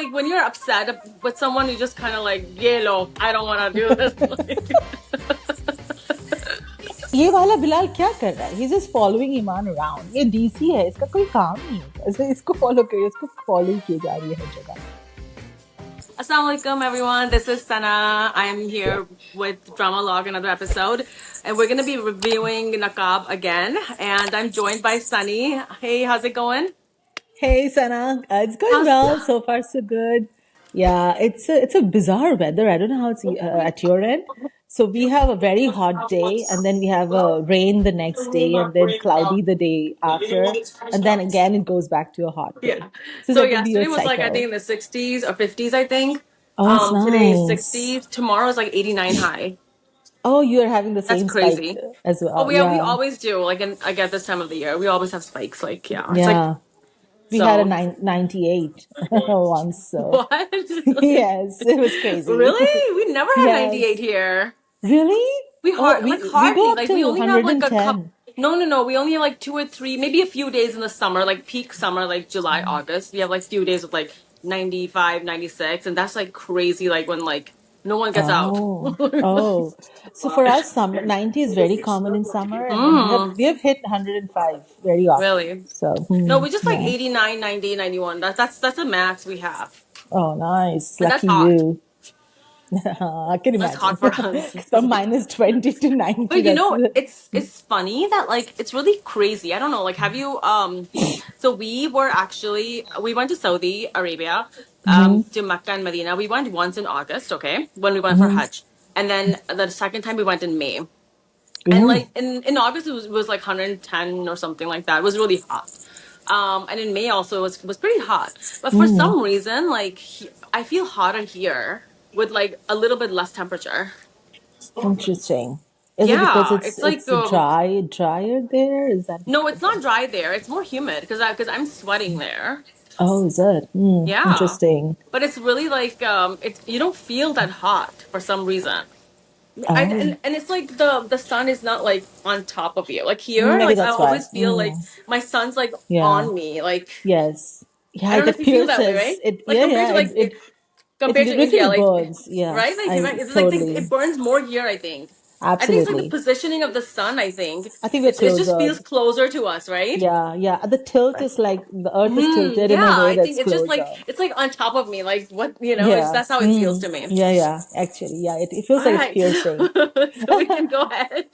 Like when you're upset with someone, you just kind of like, yeah, no, I don't want to do this. ये वाला बिलाल क्या कर रहा है? He's just following ईमान around. ये DC है, इसका कोई काम नहीं होता. ऐसे इसको follow करिए, इसको follow ही किए जा रही है हर जगह. Assalamualaikum everyone, this is Sana. I'm here with Drama Log, another episode, and we're going to be reviewing Naqab again, and I'm joined by Sunny. Hey, how's it going? Hey Sana, it's going well. So far so good. Yeah, it's a bizarre weather. I don't know how it's at your end. So we have a very hot day, and then we have a rain the next day, and then cloudy the day after, and then again it goes back to a hot day. Yeah. So it's So like a yesterday weird was like I cycle. think in the 60s or 50s, I think. Oh, that's Today is nice. 60s. Tomorrow's like 89 high. Oh, you're having the That's same spike crazy. as Oh, well. we Yeah, always do. Like at this time of the year, we always have spikes. Like it's like yeah. We had a so. 98 once, so What? yes, it was crazy. Really? We never had 98 Yes. here. Really? We Oh, like we go hardly. up Like to we only have like a couple. 110. No. We only have like 2 or 3, maybe a few days in the summer, like peak summer, like July, August. We have like few days with like 95, 96, and that's like crazy. Like when like no one gets out. Oh. So for us, summer 90 is very common in summer, and then we have hit 105 very often. Really? So No, we just like yeah. 89, 90, 91. That's the max we have. Oh, nice. And that's Lucky hot. you. I can That's imagine. hot for us. From minus 20 to 90. But you That's know, it's funny that like it's really crazy. I don't know, like have you so we went to Saudi Arabia, to Mecca and Medina. We went once in August, okay, when we went for Hajj. And then the second time we went in May. And like in August it was like 110 or something like that. It was really hot. And in May also it was pretty hot. But for some reason, like I feel hotter here with like a little bit less temperature. interesting. Is it because Yeah, it's it's like it's drier there? Is that no, it's not dry there. It's more humid because I'm sweating there. Oh, is it? Yeah, Interesting. but it's really like it's you don't feel that hot for some reason. Oh, And it's like the sun is not like on top of you. Like here, maybe like I that's why. always feel like my sun's like Yeah. on me. Like Yes. Yeah, I don't know if it you feel that way, pierces. right? It Like yeah, compared yeah. to like It compared to India, literally like burns. Yeah, right? Like I right? It's like totally it burns more here. I think. I think it's like the absolutely. positioning of the sun. I think I think we're it just closer. feels closer to us, right? Yeah, yeah. The tilt is like the earth is tilted in Yeah, a way I that's think closer. it's like on top of me. Like what it's Yeah. that's how it feels to me. Yeah, yeah. Actually, yeah. It feels All like it's right, piercing. so we can go ahead.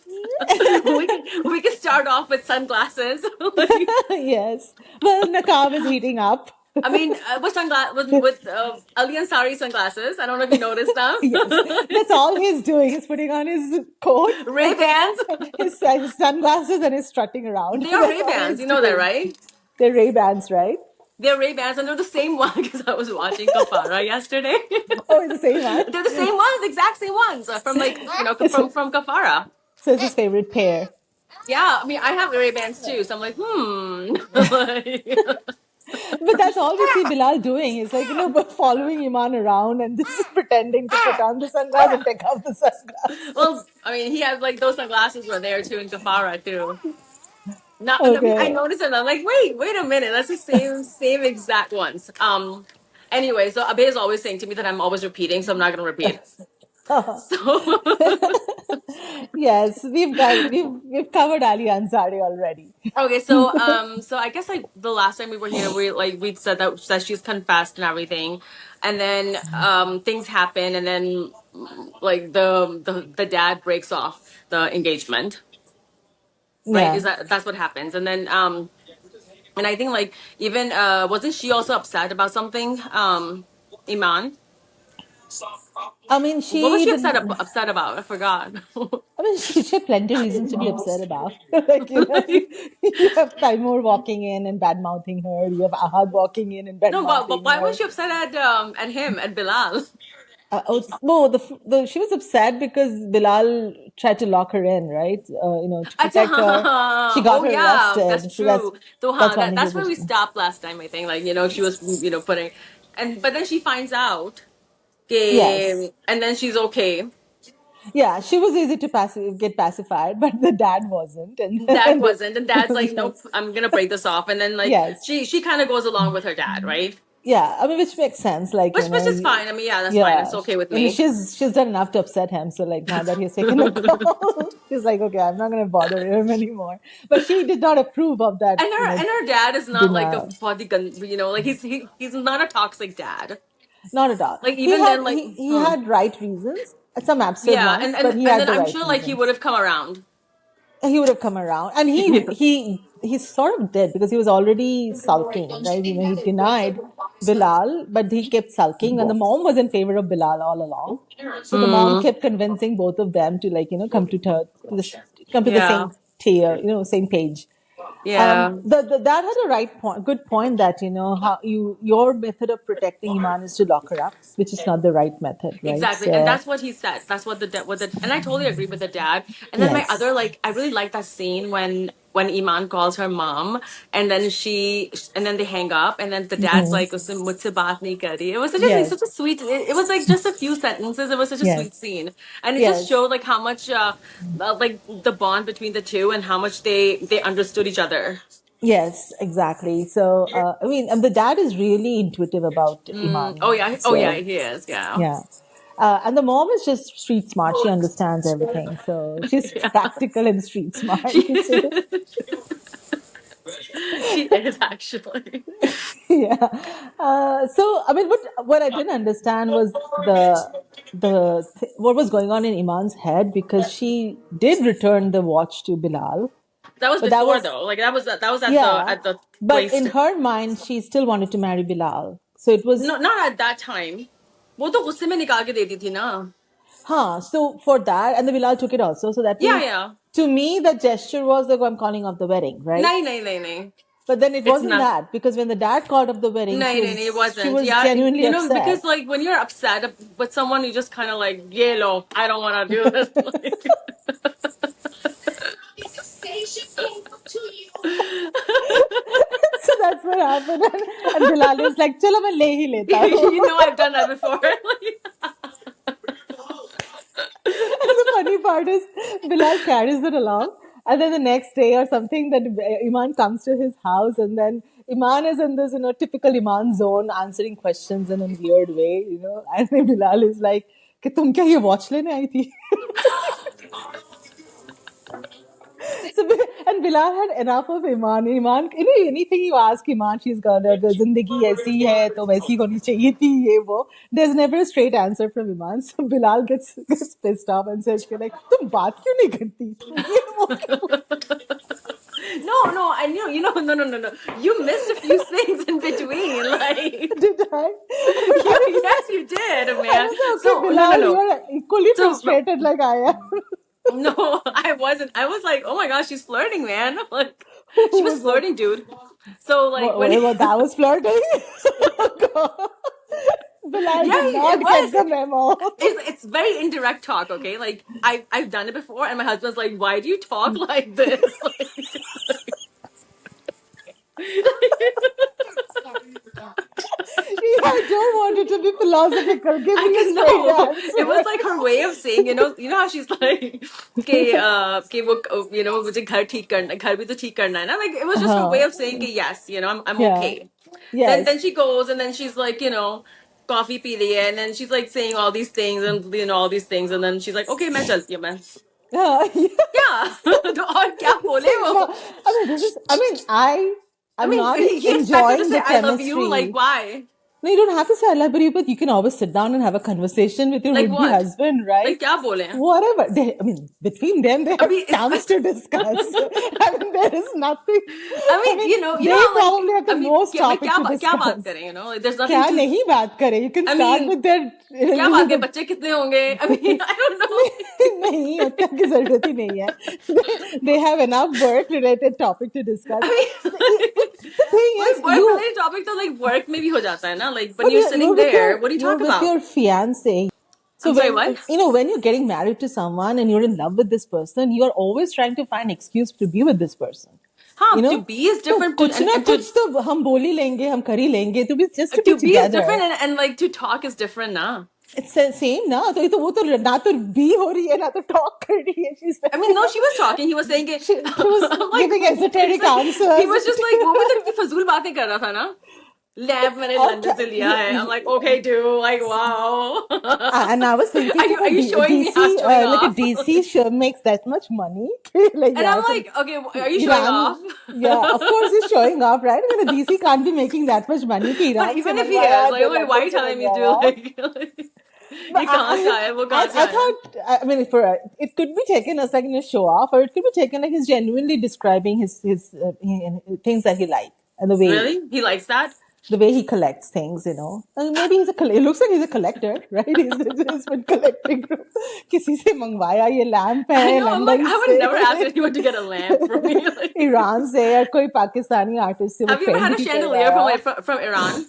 We can start off with sunglasses. Like, Yes. Well, Nakab is heating up. I mean, with Ali Ansari sunglasses. I don't know if you noticed them. Yes. That's all he's doing. He's putting on his coat, Ray Bans. his sunglasses, and he's strutting around. They are That's Ray all Bans. he's You know that, doing. right? They're Ray-Bans, right? They're Ray Bans, and they're the same one because I was watching Kafara yesterday. Oh, it's the same one? They're the same ones, exact same ones from like from Kafara. So it's his favorite pair. Yeah, I mean, I have Ray Bans too, so I'm like, But that's all we see Bilal doing. He's like, following Iman around and just pretending to put on the sunglasses and take off the sunglasses. Well, I mean, he had like those sunglasses were there too in Kafara too. Not, I mean, I Okay. noticed it. I'm like, wait a minute, that's the same exact ones. Anyway, so Abe is always saying to me that I'm always repeating, so I'm not gonna repeat. So Yes, we've covered Ali Ansari already. okay, so I guess like the last time we were here, we said that she's confessed and everything, and then things happen, and then like the dad breaks off the engagement, right? Yeah. That's what happens, and then and I think like even wasn't she also upset about something, Iman? I mean, What was she she didn't. upset about? I forgot. I mean, she had plenty of reasons to be upset about. Like, you have Taimur walking in and bad mouthing her. You have Ahad walking in and bad No, but mouthing why was her. she upset at him at Bilal? No, she was upset because Bilal tried to lock her in, right? To protect her. She got Oh her yeah, that's arrested. So true. So that's one of that's his where we issues. stopped last time. I think she was putting, but then she finds out, Yes. and then she's okay. Yeah, she was easy to get pacified, but the dad wasn't. And Dad then wasn't, and Dad's like, nope, yes. I'm gonna break this off, and then like Yes. she kind of goes along with her dad, right? Yeah, I mean, which makes sense. Like, Which is fine. I mean, yeah, that's fine. It's yeah, okay with I mean, me. she's done enough to upset him. So like now that he's taken a call, she's like, okay, I'm not gonna bother him anymore. But she did not approve of that, And her dad is not like a denial. body gun, like he's not a toxic dad. Not at all. Like He even had then, like he had right reasons, some absurd yeah, ones, but he and had then the I'm right sure like he reasons. would have come around. He would have come around, and he sort of did because he was already sulking, right? He denied Bilal, but he kept sulking, and the mom was in favor of Bilal all along. So the mom Mm, kept convincing both of them to like come to the yeah, same tier, same page. yeah. The dad had a good point that how your method of protecting Iman is to lock her up, which is not the right method, right? Exactly. And So that's what he said. That's what and I totally agree with the dad. And then my yes. other, like, I really like that scene when Iman calls her mom and then and then they hang up and then the dad's Hmm. like, "Usne mujhse baat nahi kari." It was Yes. such a sweet, it was like just a few sentences. It was such a Yes. sweet scene. And it just Yes. showed like how much, like the bond between the two and how much they understood each other. Yes, exactly. So, I mean, and the dad is really intuitive about Mm, Iman. oh yeah, So, he is. Yeah. yeah. And the mom is just street smart. She understands everything. So she's Yeah. practical and street smart. She, So, she is actually. yeah. So, I mean, what I didn't understand was what was going on in Iman's head because she did return the watch to Bilal, That was but that before was though. Like that was yeah. at the But place. in her mind, she still wanted to marry Bilal. So it was No, not at that time. वो तो गुस्से में निकाल के देती थी ना. Huh. So for that, and the Bilal took it also. So that Yeah, means yeah. to me, the gesture was like I'm calling off the wedding, right? नहीं नहीं नहीं नहीं. But then it It's wasn't not. that because when the dad called off the wedding, नहीं नहीं नहीं. It she wasn't. was Yeah, genuinely because upset. like when you're upset with someone, you just kind of like, yeah, lo, I don't want to do this. So that's what happened. And Bilal is like, "Chalo, main le hi leta hu." You know, I've done that before. And the funny part is, Bilal carries it along. And then the next day or something, that Iman comes to his house, and then Iman is in this, typical Iman zone, answering questions in a weird way. And then Bilal is like, कि तुम क्या ये watch लेने आई थी? So, and Bilal had enough of Iman. Anything you ask Iman, she's got the zindagi aisi hai, to waisi honi chahiye thi, ye wo. There's never a straight answer from Iman. So Bilal gets pissed off and says, like, तुम बात क्यों नहीं करती? तुम ये वो क्यों?" No, I knew, no. You missed a few things in between, like. Did I? Yes, you did, I man. was like, okay, So Bilal, no. you're equally So frustrated like I am. no, I wasn't. I was like, oh my gosh, she's flirting, man. Like, she Who was was that? flirting, dude. So like when That was flirting? Oh, God. Bilal yeah, did it not get was. the memo. It's very indirect talk, okay? Like I've done it before, and my husband's like, why do you talk like this? I don't want it to be philosophical. Give I me a can straight know. It was answer. like her way of saying, you know how she's like, कि वो, मुझे घर ठीक करना, घर भी तो ठीक करना है ना. Like it was just her way Uh-huh. of saying, कि yes, I'm Yeah. okay. Then Yes. she goes and then she's like, coffee P रही है, and then she's like saying all these things and all these things, and then she's like, okay, मैं चलती हूँ मैं. Yeah. Yeah. तो और क्या बोले वो? I mean, I I'm mean, not he expected to enjoying say the I love you. Like chemistry. why? No, you don't have to say I love you, but you can always sit down and have a conversation with your Like would-be what? husband, right? Like क्या बोले? Whatever. I mean, between them, they have अभी tons to discuss. I mean, there is nothing. I I mean, mean, you know, they like, probably have I the mean, most भाई topic to क्या बात discuss. करें, like, there's nothing क्या to. नहीं बात करें? You can I start mean, with their, क्या बात करें, बच्चे कितने होंगे? I mean, I don't know. नहीं उतना की जरूरत ही नहीं है. They have enough work-related topic to discuss. I mean, The thing is, like work related topic तो like work में भी हो जाता है ना, like when but you're you're sitting with there, what do you you're talk with about? your fiance. So I'm sorry, what? when you're getting married to someone and you're in love with this person, you are always trying to find excuse to be with this person. हाँ, to be is तो different कुछ ना and कुछ तो हम बोल ही लेंगे, हम कर ही लेंगे, just to be to be is together. different and like to talk is different ना. It's the same ना, तो ये तो वो तो ना तो be हो रही है ना तो talk कर रही है. She's I mean, no, she was talking. He was saying it. she was I'm like, giving esoteric he's like, answers. he was just like, वो भी तो फजूल बातें कर रहा था ना. लैब मैंने और लंदन से लिया है. I'm like, okay, dude, like, wow. and I was thinking कि Are you showing me? I'm DC showing like a off. DC show makes that much money like And I'm yeah so like, okay, are you showing Iran off? yeah of course he's showing off right I mean the DC can't be making that much money कि But Iran से even if he मंगवाया is, like, तो I'm like, why are London you से telling me to मंगवाया like, but ये कहाँ से आया, वो कहाँ से I आया? thought I mean for it could be taken as like in a show off or it could be taken like he's genuinely describing his things that he likes and Really? He likes that? the way he collects things, you know. Maybe it looks like he's a collector, right? He's been collecting from किसी से मंगवाया ये lamp I है know. I'm like, London I would never ask anyone to get a lamp से from me. Like, Iran से या कोई Pakistani artist से वो have you ever had a paint ही chandelier from करवाया. like from Iran?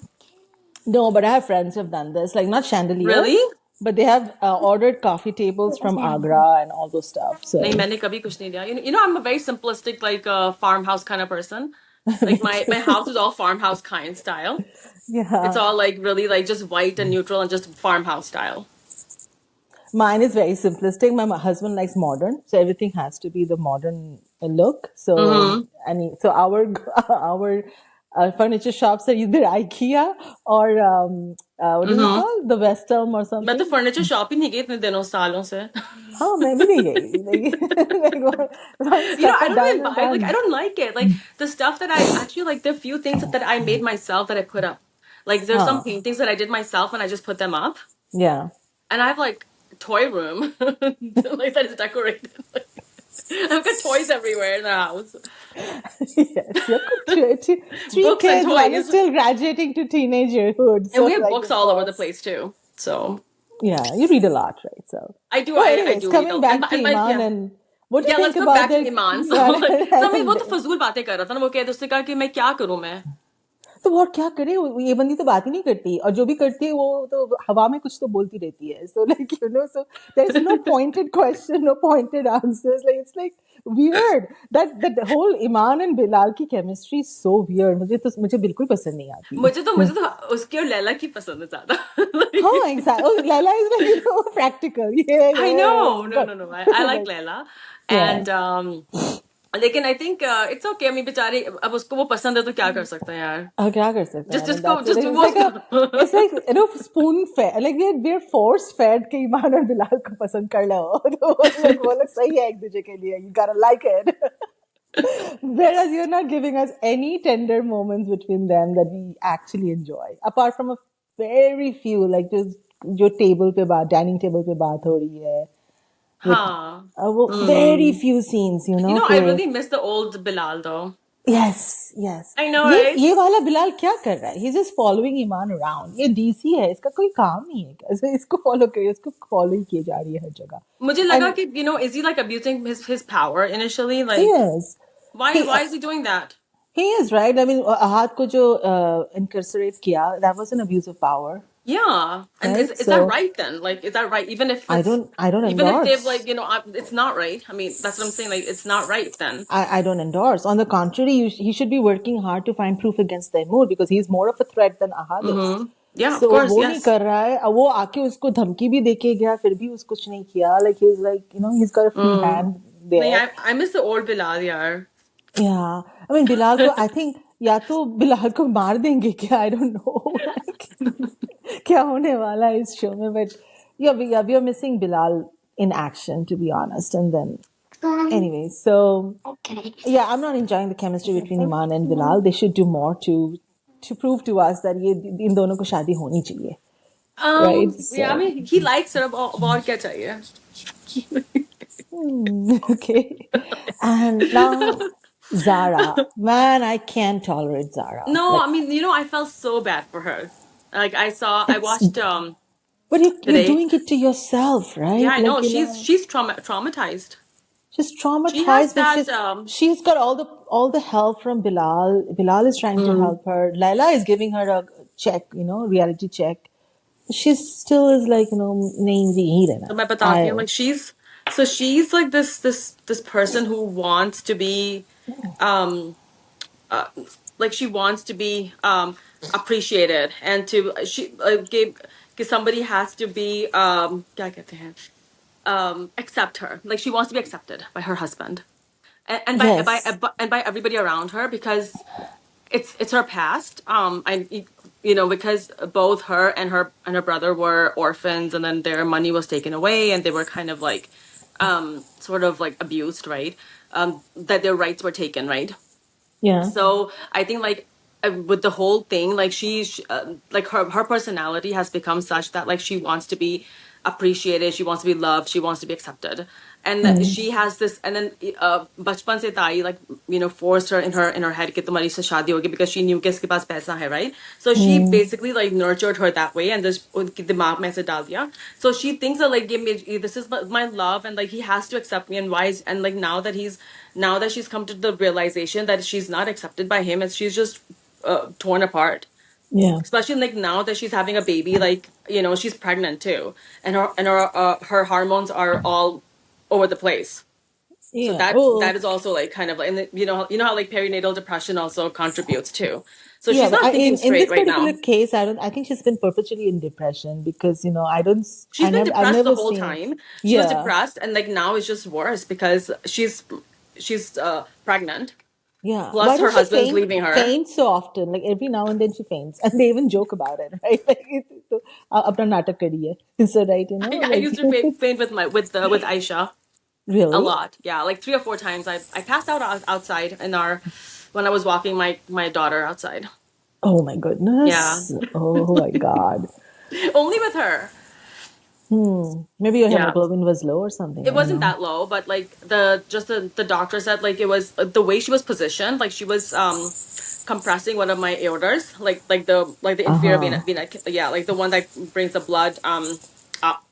No, but I have friends who have done this, like not chandelier, Really? but they have ordered coffee tables from Agra and all those stuff. So नहीं मैंने कभी कुछ नहीं लिया. You know, I'm a very simplistic, like farmhouse kind of person. me Like too. my house is all farmhouse kind style. It's Yeah. all like really like just white and neutral and just farmhouse style. Mine is very simplistic. My husband likes modern, so everything has to be the modern look. So, Mm-hmm. so our our furniture shops are either IKEA or what is it Mm-hmm. called? The West Elm or मैं तो something. Furniture shop ही नहीं गई इतने दिनों सालों से. हाँ मैं भी नहीं गई like, once You know, stuff I are don't done even and buy, like, I done. don't like it. Like, the stuff that I actually like, the few things that I made myself that I put up. Like, there's some Huh. paintings that I did myself and I just put them up. Yeah. And I have like a toy room, like, that is decorated. I've got toys everywhere in the house. Yes, you've got three Books and kids. One is toys. still graduating to teenagerhood, And so we have like books of all over the course. place too. So, Yeah, you read a lot, right? So, I do, well, I anyways, do read coming a, back to and my, Iman yeah. and what do you Yeah, let's think go about back to their Iman. So, so मैं वो तो फजूल बातें कर रहा था ना, वो कहते उसने कहा कि मैं क्या करूं मैं. तो वो क्या करे ये बंदी तो बात ही नहीं करती और जो भी करती है वो तो हवा में कुछ तो बोलती रहती है so like you know so there is no pointed question no pointed answers like it's like weird that whole Iman and Bilal की chemistry is so weird मुझे बिल्कुल पसंद नहीं आती मुझे तो उसकी और लैला की पसंद है ज्यादा. हाँ exactly oh Laila is like you know practical yeah I know. No, but no, no. I like like Layla. yeah And लेकिन I think it's okay. मैं बेचारी अब उसको वो पसंद है तो क्या कर सकते हैं यार. क्या कर सकते हैं Just I mean just go that's it just it's वो. like it's like you know spoon fed like we're force fed कि ईमान और बिलाल को पसंद कर लो तो वो लोग सही है एक दूसरे के लिए you gotta like it whereas you're not giving us any tender moments between them that we actually enjoy apart from a very few like just जो टेबल पे बात डाइनिंग टेबल पे बात हो रही है with हाँ. वो very few scenes you You know know, I कि really miss the old Bilal though. yes yes I know, right? ये वाला बिलाल क्या कर रहा है he's just following ईमान around ये डीसी है इसका कोई काम नहीं है कैसे इसको फॉलो करिए इसको फॉलो ही की जा रही है हर जगह मुझे लगा and कि you know, is he like abusing his power initially? he Like, is he why is he doing that? he is right I mean ahad को जो incarcerate किया that was an abuse of power Yeah. And right is that so right then? Like, is that right? I don't Even if they've endorse like, you know, it's not right. I mean, that's what I'm saying. Like, it's not right then. I don't endorse. On the contrary, he should be working hard to find proof against Taimur because he's more of a threat than Ahad is. Yeah, of So course, वो नहीं yes. कर रहा है वो आके उसको धमकी भी देके गया फिर भी उसको कुछ नहीं किया like he's like you know he's got a free hand नहीं, there I miss the old Bilal यार. yeah I mean Bilal को I think या तो बिलाल को मार देंगे क्या I don't know like क्या होने वाला है इस शो में but yeah we are missing Bilal in action to be honest and then anyway so yeah I'm not enjoying the chemistry between Iman and Bilal they should do more to prove to us that ये इन दोनों को शादी होनी चाहिए right Yeah, I so mean, he likes her. अब और क्या चाहिए? okay and now Zara man I can't tolerate Zara No, like I mean, you know, I felt so bad for her. Like I it's watched but you're today. doing it to yourself Yeah, right I like know. you She's know traumatized. she's She has traumatized but that she's got all the help from Bilal is trying to help her Laila is giving her a check you know reality check she still is like you know नहीं मुझे यही रहना तो मैं I बताती हूँ, like she's like this person who wants to be um uh, like she wants to be appreciated and to she somebody has to be क्या कहते हैं accept her, like she wants to be accepted by her husband and yes by everybody around her because it's her past. You know, because both her and her brother were orphans, and then their money was taken away, and they were kind of like, sort of like abused, right? That their rights were taken, right? Yeah. So I think like with the whole thing, like like her personality has become such that like she wants to be appreciated, she wants to be loved, she wants to be accepted, and she has this. And then bachpan se tai, like, you know, forced her in her head कि तुम्हारी से शादी होगी, because she knew कि इसके पास पैसा है, right? So she basically like nurtured her that way, and just उनके दिमाग में ऐसे डाल दिया. So she thinks that like this is my love, and like he has to accept me, and why is, and like now that she's come to the realization that she's not accepted by him, and she's just torn apart. Yeah. Especially like now that she's having a baby, like, you know, she's pregnant too, and her hormones are all over the place. So Yeah. that Oh, is also like kind of like, and you know how like perinatal depression also contributes too. So yeah. she's But not thinking in straight this right particular now. case, I think she's been perpetually in depression because, She's been I've depressed the never whole seen, time. She was yeah. depressed, and like now it's just worse because she's pregnant. Yeah. Why Plus her does she husband's leaving her. faint so often? Like every now and then she faints, and they even joke about it, right? Like, तो अपना नाटक करिए. So right, I like used to faint with my with Aisha a really? lot. Yeah, like 3 or 4 times. I passed out outside in our when I was walking my daughter outside. Oh my Yeah, goodness. Oh my God. only with her. Maybe your Yeah, hemoglobin was low or something. it I don't wasn't know. that low, but like the doctor said like it was the way she was positioned. Like she was compressing one of my aortas, like the inferior Uh-huh. vena, yeah, like the one that brings the blood up.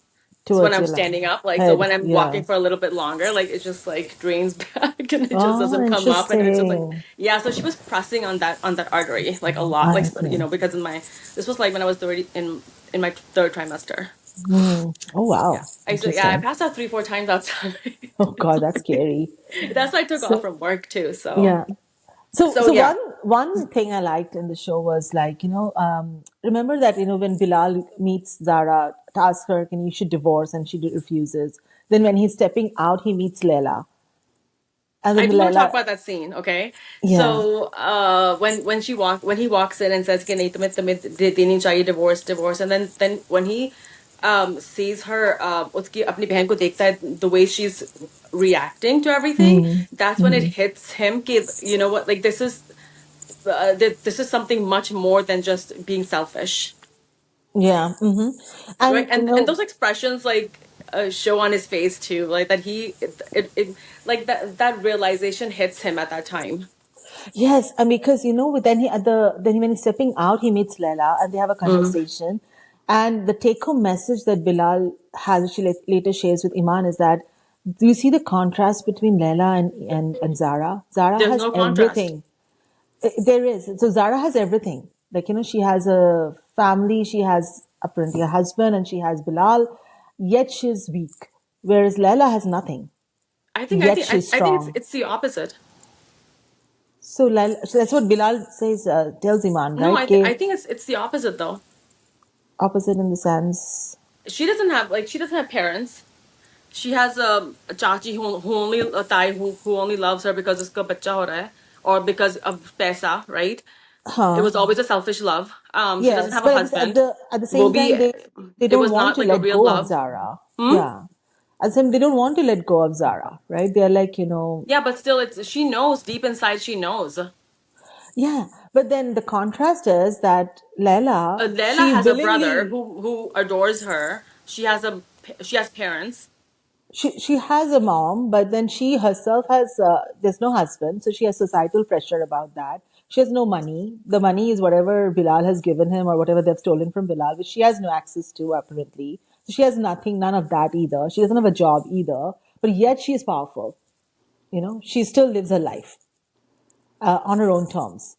So when Towards I'm your standing up, like, so head. when I'm Yeah. walking for a little bit longer, like it just like drains back and it just Oh, doesn't come up, and it's just like, interesting. yeah. So she was pressing on that artery like a lot, like, I see. because in my this was like when I was 30 in my third trimester. Oh, Yeah, wow. I Interesting. passed out 3 4 times outside. Oh God, that's scary. That's why I took off So, from work too. So yeah. So, so so yeah, one thing I liked in the show was like, remember that, when Bilal meets Zara, asks her, can you should divorce, and she refuses. Then when he's stepping out, he meets Leila. And I then the do want to talk Leila, about that scene, okay? yeah. So, when he walks in and says कि नहीं तुम्हें देनी चाहिए divorce, and then when he sees her, उसकी अपनी बहन को देखता है, the way she's reacting to everything, that's when it hits him कि, you know what, like this is something much more than just being selfish, Yeah. right? And, And those expressions like show on his face too, like that it like that realization hits him at that time. yes, and because then when he's stepping out, he meets Leila and they have a Mm. conversation. And the take-home message that Bilal has, which he later shares with Iman, is that, do you see the contrast between Leila and Zara? Zara There's has no contrast. everything. There is. So Zara has everything. Like, she has a family, she has apparently a husband, and she has Bilal, yet she's weak. Whereas Leila has nothing, yet she's I think strong. it's the opposite. So that's what Bilal says, tells Iman, No, right? Ke I think it's the opposite though. opposite in the sense. She doesn't have parents. She has a chachi who only a thai who only loves her because uska bacha ho raha hai, or because of paisa, right? It Huh. was always a selfish love. She doesn't Yes, have a but husband. at the Will same be time, they It don't was want not to like a let real go of love. Zara. Hmm? Yeah, at the same they don't want to let go of Zara, right? They're like, Yeah, but still, it's she knows deep inside. She knows. yeah. But then the contrast is that Leila, Leila she has a brother willingly, who adores her. She has parents. she has a mom, but then she herself has, there's no husband, so she has societal pressure about that. She has no money. The money is whatever Bilal has given him or whatever they've stolen from Bilal, which she has no access to apparently. So she has nothing, none of that either. She doesn't have a job either, but yet she is powerful. She still lives her life on her own terms.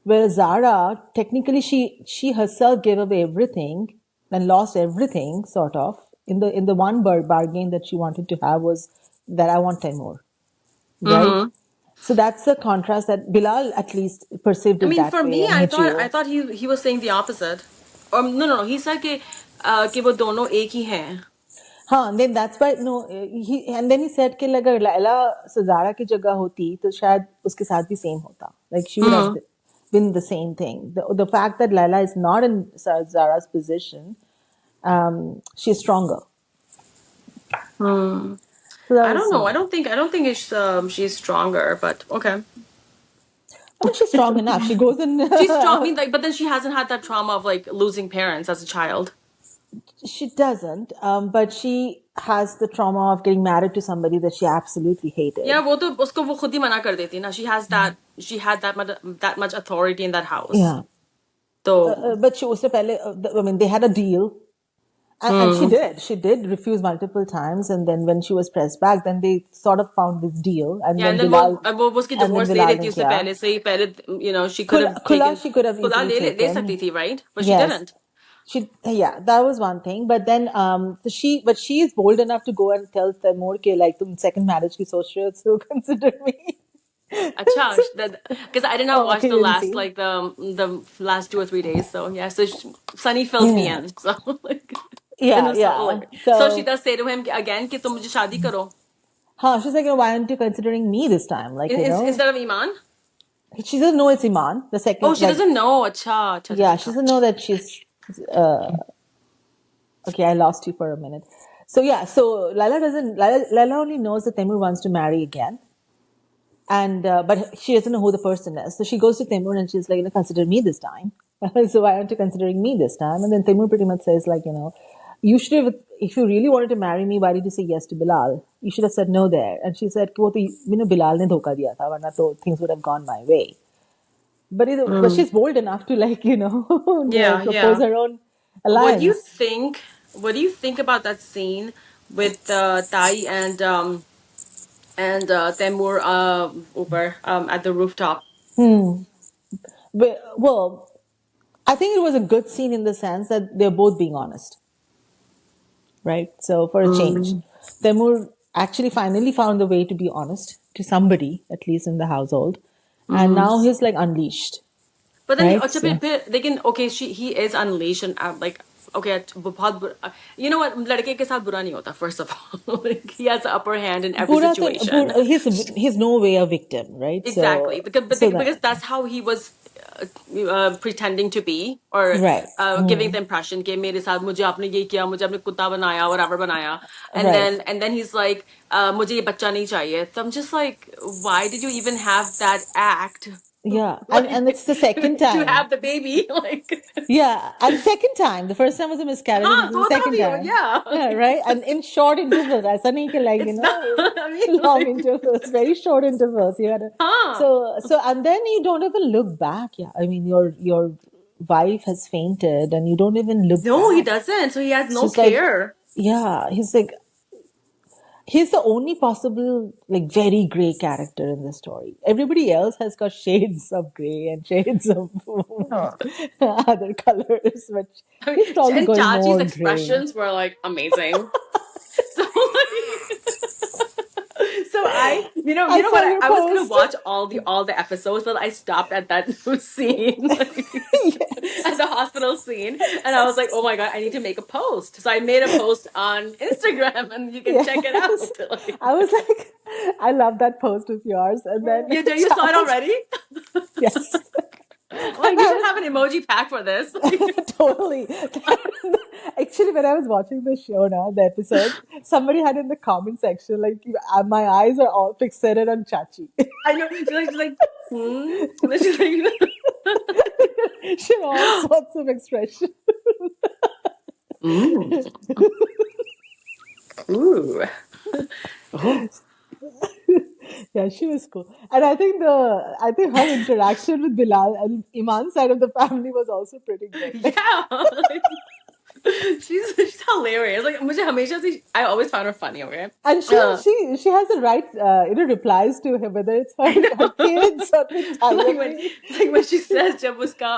Whereas Zara, technically, she herself gave away everything and lost everything, sort of. In the one bargain that she wanted to have was that I want 10 more, right? Mm-hmm. So that's the contrast that Bilal at least perceived I it mean, that for way, me, and he I too. thought he was saying the opposite. Or no. He said कि वो दोनों एक ही हैं. हाँ, and then that's why no, and then he said कि अगर लैला से ज़ारा की जगह होती तो शायद उसके साथ भी same होता, like she would have Mm. been the same thing. The fact that Laila is not in Zara's position, she's stronger. So that I don't was, know. I don't think she's stronger, but okay. I mean, she's strong enough. She goes in. She's strong. I mean, like, but then she hasn't had that trauma of like losing parents as a child. She doesn't, but she has the trauma of getting married to somebody that she absolutely hated. Yeah, वो तो उसको वो खुद ही मना कर देती ना. She had that much authority in that house. Yeah. So But she also, I mean, they had a deal. And she did refuse multiple times. And then when she was pressed back, then they sort of found this deal. And yeah, then and then वो उसकी divorce ले लेती उससे पहले से ही पहले, you know, she could have taken. she could have खुला easily ले taken. सकती थी, right? But she Yes. didn't. That was one thing. But then, but she is bold enough to go and tell Taimur ke like तुम second marriage की सोच रहे हो, so consider me. Acha, because I did not watch okay, the you didn't last see. like the last 2 or 3 days. So yeah, so Sunny fills me in. So like so she does say to him again कि तुम मुझे शादी करो. She's like, why aren't you considering me this time? Like, instead of Iman? She doesn't know it's Iman. The second. Oh, she doesn't know. Acha. Yeah, she doesn't know that she's. Okay, I lost you for a minute. So yeah, so Laila doesn't. Laila only knows that Taimur wants to marry again, and but she doesn't know who the person is. So she goes to Taimur and she's like, consider me this time. So why aren't you considering me this time? And then Taimur pretty much says like, you should have, if you really wanted to marry me, why did you say yes to Bilal? You should have said no there. And she said, Bilal ne dhoka diya tha, warna to things would have gone my way. But she's bold enough to propose her own alliance. What do you think about that scene with Tai and Taimur at the rooftop? Well, I think it was a good scene in the sense that they're both being honest. Right? So for a change, Taimur actually finally found the way to be honest to somebody, at least in the household. And now he's like unleashed. But then he is unleashed and like, okay, you know what, लड़के के साथ बुरा नहीं होता, first of all. Like, he has the upper hand in every situation. He's no way a victim, right? Exactly. Because that's how he was pretending to be, or giving the impression कि मेरे साथ मुझे आपने ये किया, मुझे आपने कुत्ता बनाया, whatever बनाया, and then he's like, मुझे ये बच्चा नहीं चाहिए. So I'm just like, why did you even have that act? Yeah, and it's the second time to have the baby, like. Yeah, and second time. The first time was a miscarriage. And the second time, yeah, right. And in short intervals, ऐसा नहीं कि like long intervals, very short intervals. You had so and then you don't even look back. Yeah, I mean your wife has fainted, and you don't even look. No, back. He doesn't. So he has no care. He's the only possible, like, very grey character in the story. Everybody else has got shades of grey and shades of other colors, but he's probably going Chachi's more expressions were like amazing. So I was gonna watch all the episodes, but I stopped at that scene, at the hospital scene, and I was like, oh my god, I need to make a post. So I made a post on Instagram, and you can check it out. I was like, I love that post of yours, and then you saw it already? Yes. Like, you should have an emoji pack for this. Totally. Actually, when I was watching the show now, the episode, somebody had in the comment section, like, my eyes are all fixated on Chachi. I know. She's like, She had all sorts of expression. Ooh. Yeah, she was cool. And I think her interaction with Bilal and Iman's side of the family was also pretty great. Yeah. She's hilarious. Like, I always found her funny, okay? And she has the right replies to him, whether it's her kids or like when she says जब उसका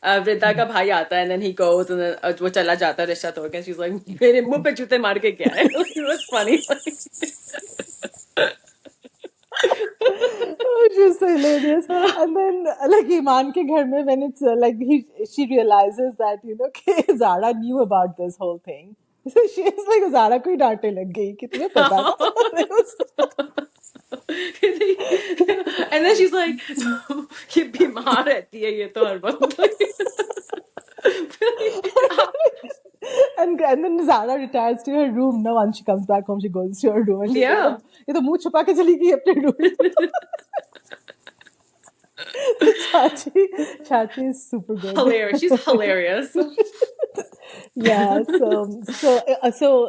वृद्धा का भाई आता है, and then he goes and then वो चला जाता है रिश्ता तोड़ के, she's like, मेरे मुंह पे जूते मार के क्या है? It was funny. Just hilarious. And then like Iman ke ghar mein, when it's like she realizes that Zara knew about this whole thing, so she's like, Zara ko hi daante lag gayi कि तुम्हें पता था. And then she's like, ये बीमार रहती है ये तो हर वक्त. And then Zara retires to her room. Now, once she comes back home, she goes to her room and she's Yeah. like, ये तो मुंह छुपा के चली गई अपने room. Chachi is super good. Hilarious. She's hilarious. Yeah. So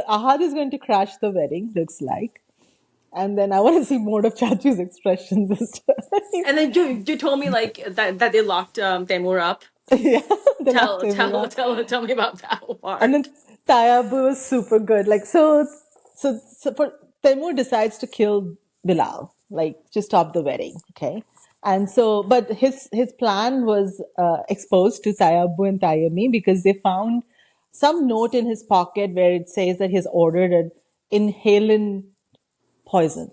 Ahad is going to crash the wedding. Looks like. And then I want to see more of Chachu's expressions this time. And then you told me like that they locked Taimur up. Yeah, they locked him up. Tell me about that part. And then Tayabu was super good. Like so for Taimur decides to kill Bilal, like to stop the wedding. Okay. And so, but his plan was exposed to Tayabu and Tayami because they found some note in his pocket where it says that he's ordered an inhalant poison.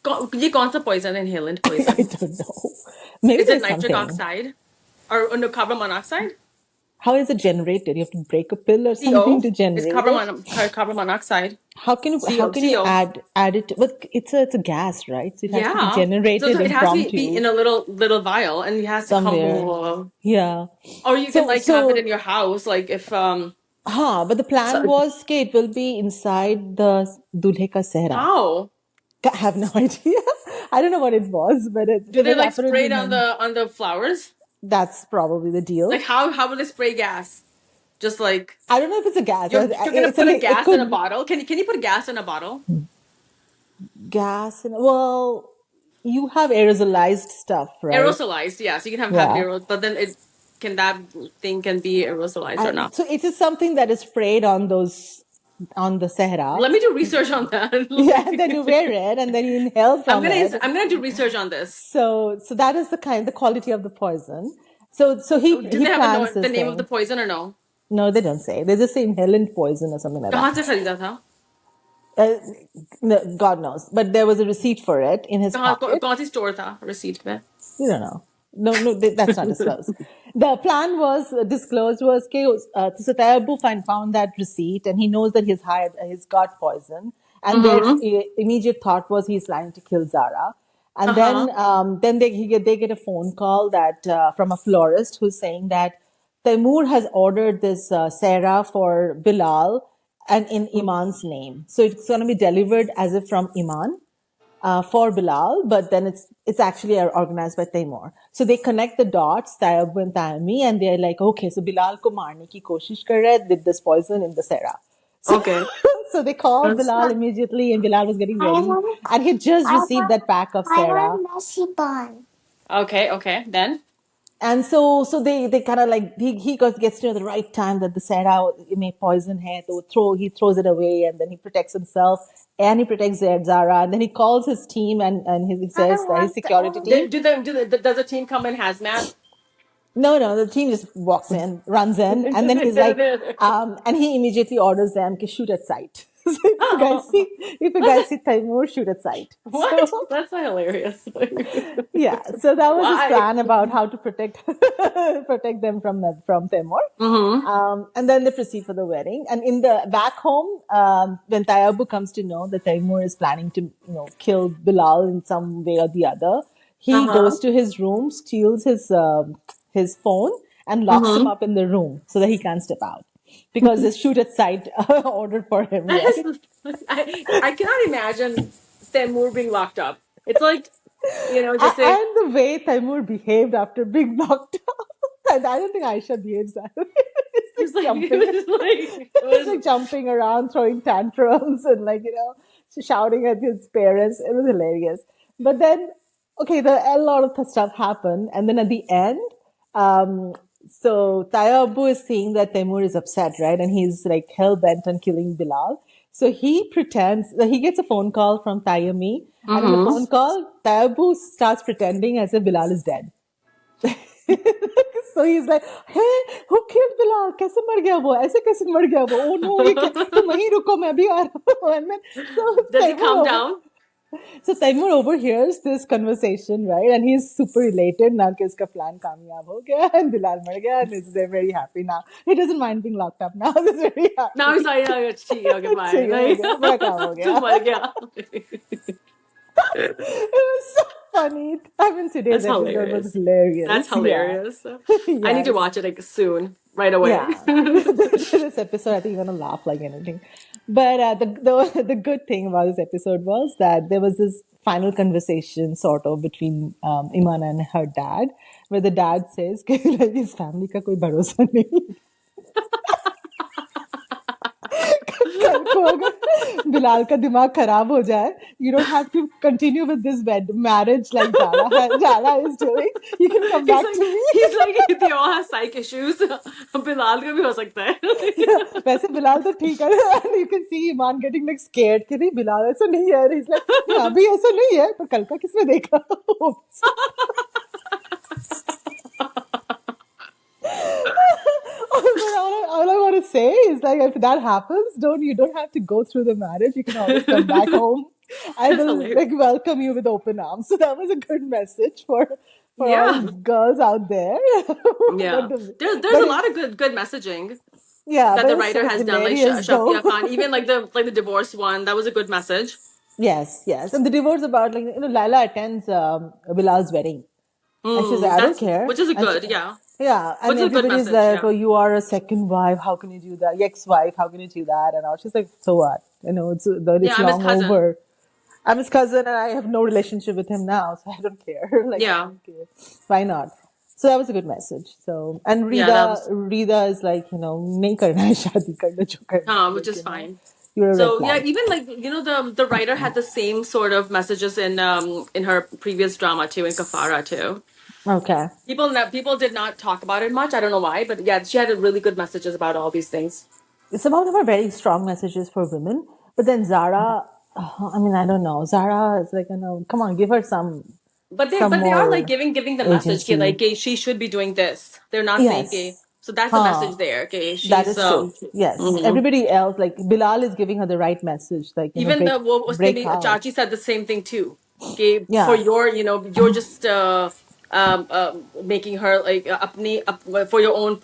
ये कौन सा poison? Inhalant poison? I don't know. Maybe Is it there's nitric something. oxide or no, carbon monoxide? How is it generated? You have to break a pill or something to CO. generate It's it. carbon monoxide. How can you CO. add it? But it's a gas, right? So it has to be Yeah. generated So it and has to prompt be in you a little vial, and it has to somewhere. come. Yeah. Or you can like have it in your house, like if But the plan was that it will be inside the Dulhe ka sehra. How? I have no idea. I don't know what it was, but Do they like spray it on the flowers? That's probably the deal. Like how would they spray gas? Just like I don't know if it's a gas. you're gonna put a gas in a bottle. Can you put gas in a bottle? Gas in well, you have aerosolized stuff, right? Aerosolized, yeah. So you can have aerosol, but then that thing can be aerosolized or not? So it is something that is sprayed on the Sahara. Let me do research on that. Yeah, and then you wear it, and then you inhale from it. I'm gonna do research on this. So that is the quality of the poison. So he Do they plans have the name of the poison or no? No, they don't say. They just say inhalant poison or something like कहाँ से खरीदा था? that. God knows, but there was a receipt for it in his pocket. कौन सी store था receipt में? You don't know. No, that's not disclosed. The plan was disclosed was so Tayabu found that receipt and he knows that he's got poison, and their immediate thought was he's planning to kill Zara. And then they get a phone call that from a florist who's saying that Taimur has ordered this Sarah for Bilal and in Iman's name. So it's going to be delivered as if from Iman for Bilal, but then it's actually organized by Taimur. So they connect the dots, Tayabu and Tayami, and they're like, okay, so Bilal ko marne ki koshish kar rahe with this poison in the Sarah. So, okay. So they called Bilal immediately, and Bilal was getting ready, and he just received that pack of Sarah. I want messy bun. Okay. Then. And so they kind of like he gets to know the right time that the Sarah may poison hai, so he throws it away, and then he protects himself and he protects Zara, and then he calls his team and he says his security team. Does the team come in hazmat? No, the team just walks in, runs in, and then he's like, and he immediately orders them to shoot at sight. So if you guys see Taimur, shoot at sight. What? So, that's not hilarious. Yeah, so that was his plan about how to protect them from Taimur. And then they proceed for the wedding. And in the back home, when Tayabu comes to know that Taimur is planning to kill Bilal in some way or the other, he goes to his room, steals his phone, and locks him up in the room so that he can't step out. Because there's shoot at sight ordered for him. Yes. I cannot imagine Taimur being locked up. It's like, just saying. And the way Taimur behaved after being locked up. I don't think Aisha behaves that way. It's like jumping. It was like jumping around, throwing tantrums, and shouting at his parents. It was hilarious. But then, okay, a lot of stuff happened, and then at the end, so Tayabu is seeing that Taimur is upset, right? And he's like hell-bent on killing Bilal. So he pretends that he gets a phone call from Tayami. And in the phone call, Tayabu starts pretending as if Bilal is dead. So he's like, hey, who killed Bilal? Kaise mar gaya wo? Aise kaise mar gaya wo? Oh no, tum wahi ruko, main bhi aa raha hu. And then, does he calm down? So Taimur overhears this conversation, right? And he's super elated now that his plan kamyab ho gaya and Bilal mar gaya, and they're very happy now. He doesn't mind being locked up now. He's very happy. Now he's like, oh, it's okay, bye. Bada kaam ho gaya. Tu mar gaya. It was so funny. I mean, today's That's episode was hilarious. That's hilarious. Yeah. hilarious. I need to Yes. watch it like soon, right away. Yeah. This episode, I think you're gonna laugh like anything. But the good thing about this episode was that there was this final conversation sort of between Iman and her dad, where the dad says, कि like, his family का कोई भरोसा नहीं. कल को अगर बिलाल का दिमाग खराब हो जाए, you don't have to continue with this marriage like Jala is doing. You can come back to me. he's like they all have psych issues. Bilal का भी हो सकता है. वैसे बिलाल तो ठीक है. And you can see Iman getting like scared कि नहीं बिलाल ऐसा नहीं है. He's like नहीं अभी ऐसा नहीं है पर कल का किसने देखा. All I want to say is like if that happens, you don't have to go through the marriage. You can always come back home. I That's will hilarious. like welcome you with open arms. So that was a good message for all Yeah. girls out there. Yeah. But There's a lot of good messaging yeah, that but the it's writer so has done, like hilarious Shafia though. Khan, even like the divorce one. That was a good message. Yes, yes. And the divorce about like Laila attends Bilal's wedding. And she's like, I don't That's care. which is a And good, yeah. yeah, and Which is a good everybody's message, like, yeah. oh, you are a second wife. How can you do that? Ex-wife. How can you do that? And all. She's like, so what? It's Yeah, I'm his long cousin. over. I'm his cousin, and I have no relationship with him now, so I don't care. Like, I Yeah. don't care. Why not? So that was a good message. So, and Yeah, that was Rida is like, नहीं करना है शादी कर लो जो करना है, which like, is fine. you're a red So yeah, flag. even like the writer had the same sort of messages in her previous drama too, in Kafara too. Okay. People did not talk about it much. I don't know why, but yeah, she had really good messages about all these things. Some of them are very strong messages for women, but then Zara, I mean, I don't know. Zara is like, come on, give her some But they are more like giving the message agency. कि like कि she should be doing this. They're not saying कि Yes. so that's the message there. Okay, That she's is true. Yes. Everybody else, like Bilal is giving her the right message. Like, even the break out. Chachi said the same thing too. Okay, Yeah. for your you're just making her like for your own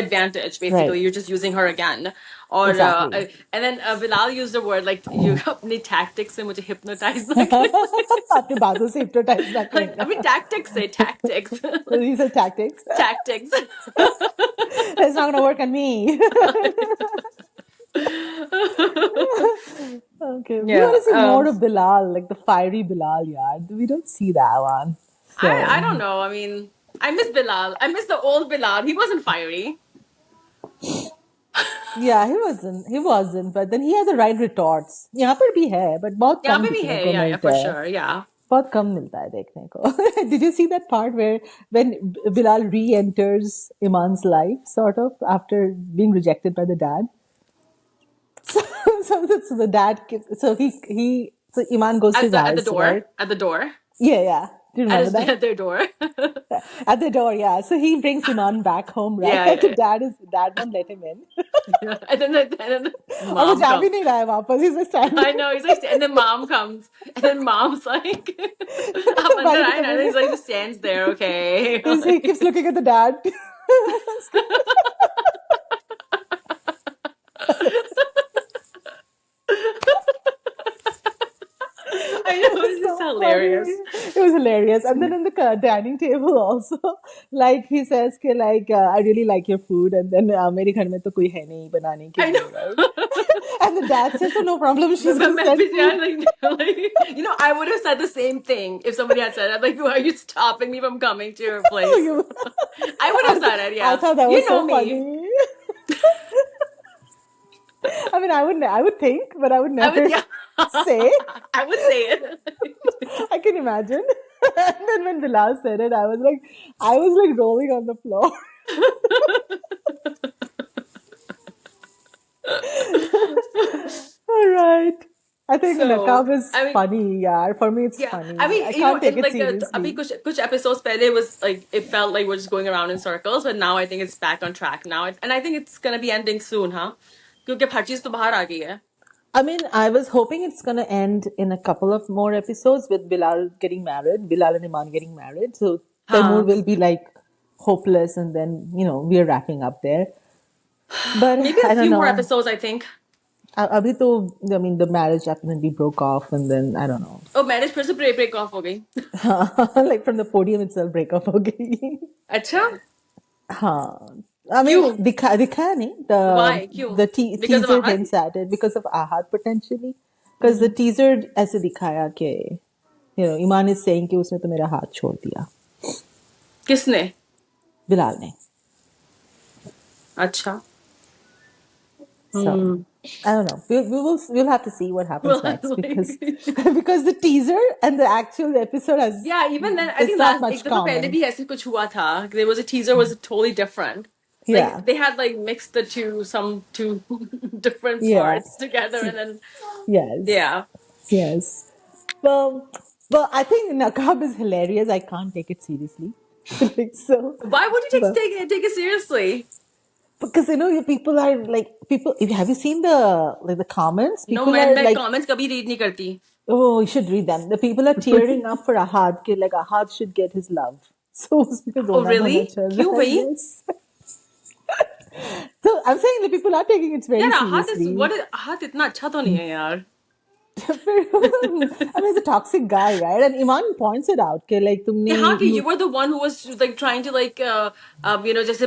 advantage. Basically, Right. you're just using her again. Or Exactly. and then Bilal used the word like you अपनी tactics से मुझे hypnotize ना कर. अपने बातों से hypnotize ना Like, I करना. mean tactics say tactics. These are tactics. Tactics. It's not gonna work on me. Okay. We want to see more of Bilal, like the fiery Bilal, yeah. We don't see that one. So. I don't know. I mean, I miss Bilal. I miss the old Bilal. He wasn't fiery. Yeah, he wasn't. But then he had the right retorts. यहाँ पर भी है, but बहुत यहाँ कम पे भी दिखने है, को yeah, मिलता for है. sure, yeah. बहुत कम मिलता है देखने को. Did you see that part where when Bilal re-enters Iman's life, sort of after being rejected by the dad? So the dad, so Iman goes to his At house, the door, right? at the door, Yeah. Do you remember that? at their door. At the door, yeah. So he brings Iman back home, right? Yeah, The dad won't let him in. And then और वो mom जा भी comes. नहीं रहा है वापस. He's just standing. I know. He's like, and then mom comes, and then mom's like, "आप अंदर आए ना." And he's like, just stands there, okay. He keeps looking at the dad. I know, it's just hilarious. It was hilarious. And then in the dining table also, like he says, कि, like, I really like your food. And then मेरे घर में तो कोई है नहीं बनाने के I know. लिए, right? And the dad says, oh, no problem. She's But going to yeah, like, I would have said the same thing if somebody had said that. Like, why are you stopping me from coming to your place? I would have said it, yeah. I thought that was so me. funny. I mean, I would think, but I would never say. I would say it. I can imagine. And then when Bilal said it, I was like rolling on the floor. All right. I think Nakab is funny, yeah. For me, it's funny. I mean, I can't take it like seriously. अभी कुछ episodes पहले was like it felt like we're just going around in circles, but now I think it's back on track now, and I think it's gonna be ending soon, huh? क्योंकि हर चीज तो बाहर आ गई है. I mean, I was hoping it's gonna end in a couple of more episodes with Bilal getting married, Bilal and Iman getting married. So Taimur will be like hopeless, and then we are wrapping up there. But maybe I a don't few know. more episodes, I think. अभी तो I mean the marriage definitely broke off and then I don't know. Oh, marriage फिर से break off हो गई. Like from the podium itself break up हो गई. अच्छा? हाँ. I mean क्यों? दिखाया नहीं Why? क्यों? the Because of teaser Ahad? hints at it because of Ahad potentially because the teaser ऐसे दिखाया कि Iman is saying कि उसने तो मेरा हाथ छोड़ दिया किसने? बिलाल ने. अच्छा. So I don't know. We'll have to see what happens next because because the teaser and the actual episode has Yeah, even then, I there's think not last much एक दफा पहले common. भी ऐसे कुछ हुआ था. There was a teaser was totally different. Like Yeah, they had like mixed the two different yeah, parts together, and then yes, yeah. yes. Well, I think Nakab is hilarious. I can't take it seriously. Like so, Why would you but take it seriously? because people are like people. Have you seen the comments? No, People are मैं like, comments कभी read नहीं करती. oh, you should read them. The people are tearing up for Ahad. कि like Ahad should get his love. So उसमें Oh रोना really? धोना चल क्यों रहा है. भाई? Yes. So I'm saying the people are taking it very यार आहत is seriously. आहत इतना अच्छा तो नहीं है यार. I mean, he's a toxic guy, right? And Iman points it out. कि like हाँ कि you you were the one who was like trying to like जैसे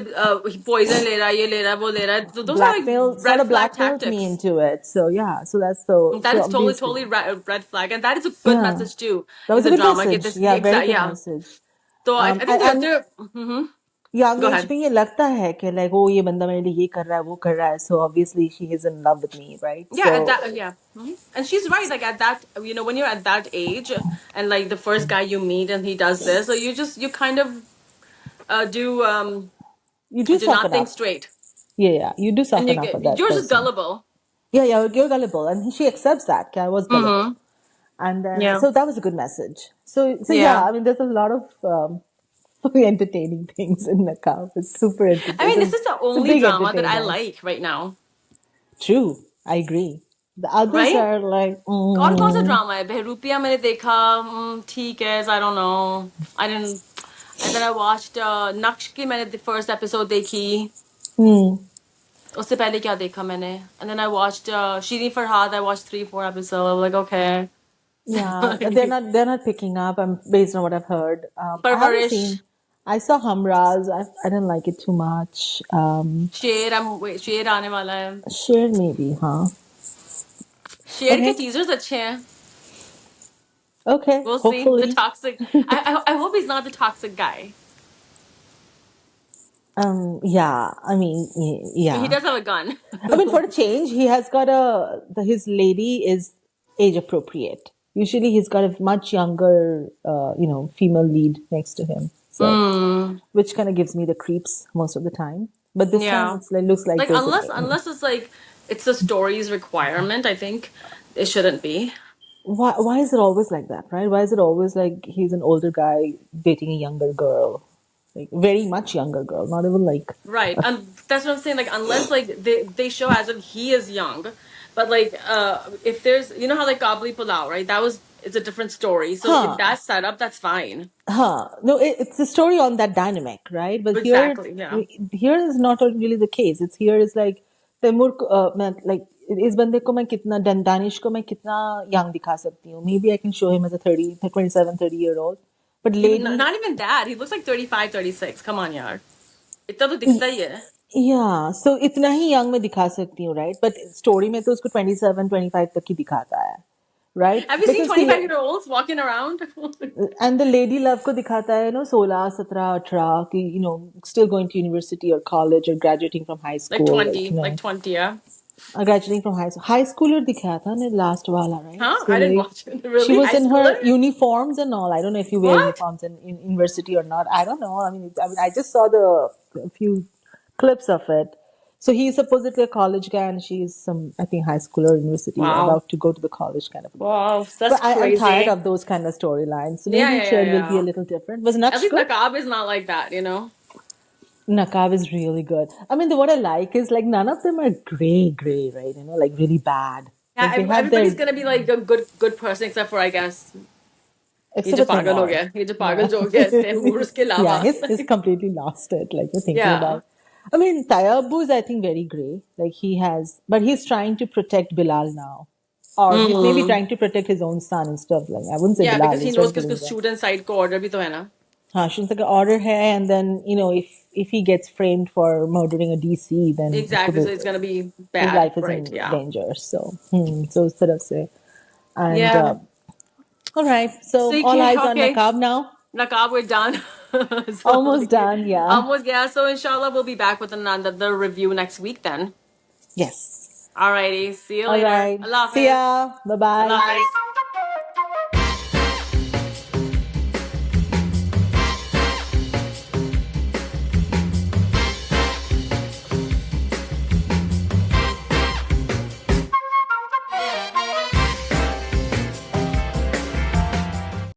poison ले रहा है, ये ले रहा है, वो ले रहा है. So those are like blackmail, sort red of flag blackmailed me tactics. into it. So yeah, so that's so That is obviously, totally red flag, and that is a good yeah, message too that in was a the good drama. message. This Yeah, very exact good yeah. message. So I think And they're mm-hmm. young Go age ahead. में ये लगता है कि like oh ये बंदा मेरे लिए ये कर रहा है वो कर रहा है so obviously she is in love with me, right? Yeah, So at that yeah. Mhm. And she's right. Like at that, when you're at that age, and like the first guy you meet and he does this, so you kind of do you do do suck not it think up. straight, Yeah, you do suck and it up for that you're just person. gullible. Yeah, you're gullible, and she accepts that. I was gullible, and then Yeah. so that was a good message. So yeah, Yeah. I mean, there's a lot of entertaining things in the cow. It's super entertaining. I mean, this is the It's a only big drama that I entertainer. like right now. True, I agree. The others Right? are like, और कौन सा drama है? बहरूपिया मैंने देखा, ठीक है, I don't know. I didn't. And then I watched नक्श की मैंने the first episode देखी. उससे पहले क्या देखा मैंने? And then I watched Shirin Farhad. I watched 3-4 episodes. I was like, okay. yeah, they're not picking up. Based on what I've heard. I haven't परवरिश. seen. I saw Hamraz. I didn't like it too much. शेर आने वाला है. Share maybe, huh? शेर के Okay. teasers अच्छे हैं. Okay. We'll see. The Hopefully. toxic. I hope he's not the toxic guy. Yeah. I mean, yeah. He does have a gun. I mean, for a change, he has got his lady is age appropriate. Usually, he's got a much younger, female lead next to him. So, which kind of gives me the creeps most of the time. But this Yeah. time, it looks like there's unless it's like it's the story's requirement, I think it shouldn't be. why is it always like that, right? Why is it always like he's an older guy dating a younger girl, like very much younger girl, not even like Right. That's what I'm saying. Like unless like they show as if he is young, but like if there's how like Kabli Pulao, right? It's a different story. So if that's set up, that's fine. No, it's a story on that dynamic, right? But Exactly, yeah. here is not really the case. It's here is like Taimur like इस बंदे को मैं कितना दानिश को मैं कितना young दिखा सकती हूँ. Maybe I can show him as a 27, 30-year-old. But lady, not even that. He looks like 35, 36. Come on, yaar. इतना तो दिखता ही है. yeah, so इतना ही young मैं दिखा सकती हूँ, right? But story में तो उसको 27, 25 तक ही दिखाता है, right? Have you seen 25-year-olds walking around? And the lady love को दिखाता है 16, 17, 18 कि still going to university or college or graduating from high school. Like 20, yeah. Graduating from high school. High schooler दिखाया था ने last वाला, right? Huh? So I didn't watch it. Really? She was High in schooler? her uniforms and all. I don't know if you wear What? uniforms in university or not. I don't know. I mean, I just saw a few clips of it. So he's supposedly a college guy and she's some, I think, high schooler university Wow. about to go to the college kind of. Wow, that's But I'm crazy. tired of those kind of storylines. So maybe Shade will be a little different. Was Naksh At least good? Naqab is not like that, Naqab is really good. I mean, what I like is like none of them are gray, right? Like really bad. Yeah, Like, they have everybody's their- gonna be like a good person except for I guess except ये जो for पागल हो Taimur. गया, ये जो पागल जो हो गया, इसके उसके अलावा. Yeah, he's completely lost it. Like you're thinking Yeah. about. I mean, Tayabu is, I think, very grey. Like he has, but he's trying to protect Bilal now, or he's maybe trying to protect his own son instead of like I wouldn't say Yeah, Bilal. because he He's knows trying कि to उसको killing them. student side को order भी तो है ना. हाँ, she's like order hai, and then if he gets framed for murdering a DC, then Exactly, so it's gonna be his bad, life is right? in Yeah. danger. So instead of say, and Yeah. all right, so Sick, all eyes on okay. Naqab now. Nakab, we're done. So Almost like done, yeah. almost, yeah. So inshallah we'll be back with another review next week then. Yes. Alrighty. See you All later. right. Allah See Hafiz. ya. Bye Allah bye. Hafiz.